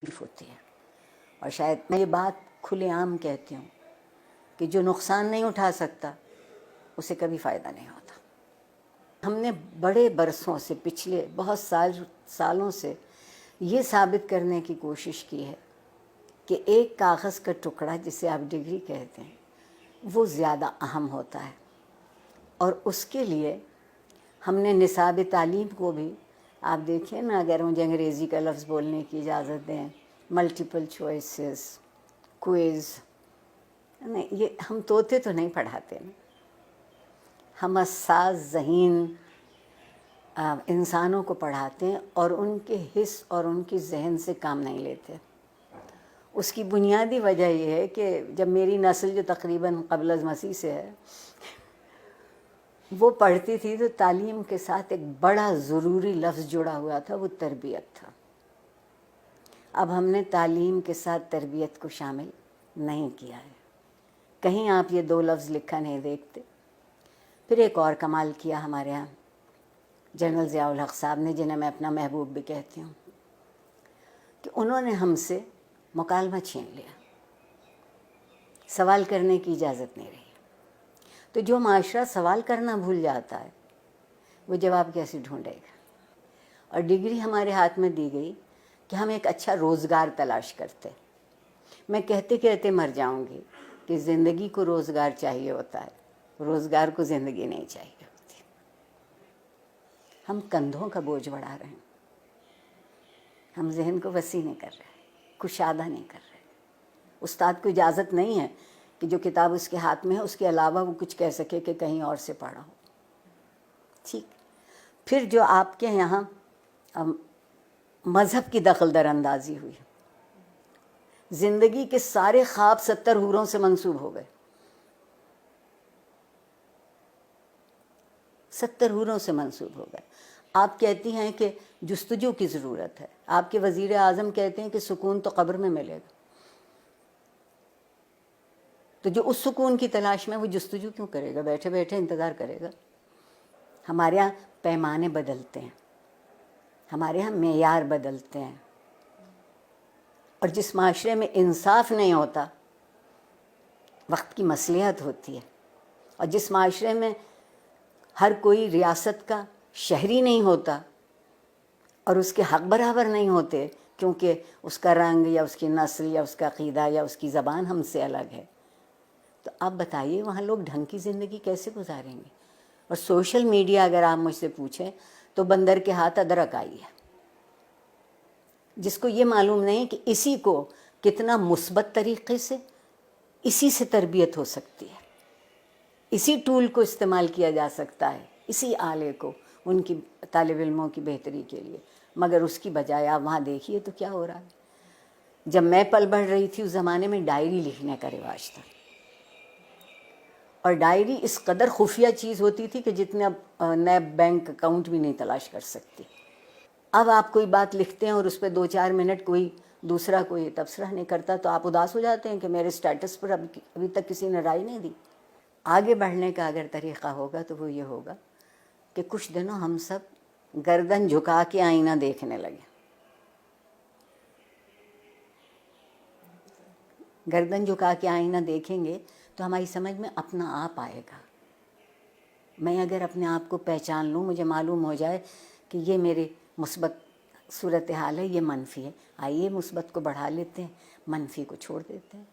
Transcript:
تکلیف ہوتی ہے. اور شاید میں یہ بات کھلے عام کہتی ہوں کہ جو نقصان نہیں اٹھا سکتا اسے کبھی فائدہ نہیں ہوتا. ہم نے بڑے برسوں سے، پچھلے بہت سالوں سے یہ ثابت کرنے کی کوشش کی ہے کہ ایک کاغذ کا ٹکڑا جسے آپ ڈگری کہتے ہیں وہ زیادہ اہم ہوتا ہے. اور اس کے لیے ہم نے نصاب تعلیم کو بھی، آپ دیکھیں نا، اگر مجھے انگریزی کا لفظ بولنے کی اجازت دیں، ملٹیپل چوائسز، کوئز، یہ ہم طوطے تو نہیں پڑھاتے نا، ہم حساس ذہین انسانوں کو پڑھاتے ہیں اور ان کے حس اور ان کی ذہن سے کام نہیں لیتے. اس کی بنیادی وجہ یہ ہے کہ جب میری نسل جو تقریباً قبل از مسیح سے ہے وہ پڑھتی تھی تو تعلیم کے ساتھ ایک بڑا ضروری لفظ جڑا ہوا تھا، وہ تربیت تھا. اب ہم نے تعلیم کے ساتھ تربیت کو شامل نہیں کیا ہے. کہیں آپ یہ دو لفظ لکھا نہیں دیکھتے. پھر ایک اور کمال کیا ہمارے ہاں جنرل ضیاء الحق صاحب نے، جنہیں میں اپنا محبوب بھی کہتی ہوں، کہ انہوں نے ہم سے مکالمہ چھین لیا، سوال کرنے کی اجازت نہیں رہی. تو جو معاشرہ سوال کرنا بھول جاتا ہے وہ جواب کیسے ڈھونڈے گا؟ اور ڈگری ہمارے ہاتھ میں دی گئی کہ ہم ایک اچھا روزگار تلاش کرتے. میں کہتے کہتے مر جاؤں گی کہ زندگی کو روزگار چاہیے ہوتا ہے، روزگار کو زندگی نہیں چاہیے ہوتی. ہم کندھوں کا بوجھ بڑھا رہے ہیں، ہم ذہن کو وسیع نہیں کر رہے، کشادہ نہیں کر رہے. استاد کو اجازت نہیں ہے کہ جو کتاب اس کے ہاتھ میں ہے اس کے علاوہ وہ کچھ کہہ سکے کہ کہیں اور سے پڑھا ہو. ٹھیک. پھر جو آپ کے یہاں مذہب کی دخل در اندازی ہوئی، زندگی کے سارے خواب 70 حوروں سے منسوب ہو گئے. 70 حوروں سے منسوب ہو گئے. آپ کہتی ہیں کہ جستجو کی ضرورت ہے، آپ کے وزیر اعظم کہتے ہیں کہ سکون تو قبر میں ملے گا. تو جو اس سکون کی تلاش میں وہ جستجو کیوں کرے گا؟ بیٹھے بیٹھے انتظار کرے گا. ہمارے یہاں پیمانے بدلتے ہیں، ہمارے یہاں معیار بدلتے ہیں. اور جس معاشرے میں انصاف نہیں ہوتا وقت کی مصلحت ہوتی ہے. اور جس معاشرے میں ہر کوئی ریاست کا شہری نہیں ہوتا اور اس کے حق برابر نہیں ہوتے کیونکہ اس کا رنگ یا اس کی نسل یا اس کا عقیدہ یا اس کی زبان ہم سے الگ ہے، تو آپ بتائیے وہاں لوگ ڈھنگ کی زندگی کیسے گزاریں گے؟ اور سوشل میڈیا اگر آپ مجھ سے پوچھیں تو بندر کے ہاتھ ادرک آئی ہے. جس کو یہ معلوم نہیں کہ اسی کو کتنا مثبت طریقے سے اسی سے تربیت ہو سکتی ہے، اسی ٹول کو استعمال کیا جا سکتا ہے، اسی آلے کو ان کی طالب علموں کی بہتری کے لیے. مگر اس کی بجائے آپ وہاں دیکھیے تو کیا ہو رہا ہے. جب میں پل بڑھ رہی تھی اس زمانے میں ڈائری لکھنے کا رواج تھا، اور ڈائری اس قدر خفیہ چیز ہوتی تھی کہ جتنے اب نیب بینک اکاؤنٹ بھی نہیں تلاش کر سکتی. اب آپ کوئی بات لکھتے ہیں اور اس پہ 2-4 منٹ کوئی دوسرا کوئی تبصرہ نہیں کرتا تو آپ اداس ہو جاتے ہیں کہ میرے سٹیٹس پر ابھی تک کسی نے رائے نہیں دی. آگے بڑھنے کا اگر طریقہ ہوگا تو وہ یہ ہوگا کہ کچھ دنوں ہم سب گردن جھکا کے آئینہ دیکھنے لگے. گردن جھکا کے آئینہ دیکھیں گے تو ہماری سمجھ میں اپنا آپ آئے گا. میں اگر اپنے آپ کو پہچان لوں، مجھے معلوم ہو جائے کہ یہ میرے مثبت صورتحال ہے، یہ منفی ہے، آئیے مثبت کو بڑھا لیتے ہیں، منفی کو چھوڑ دیتے ہیں.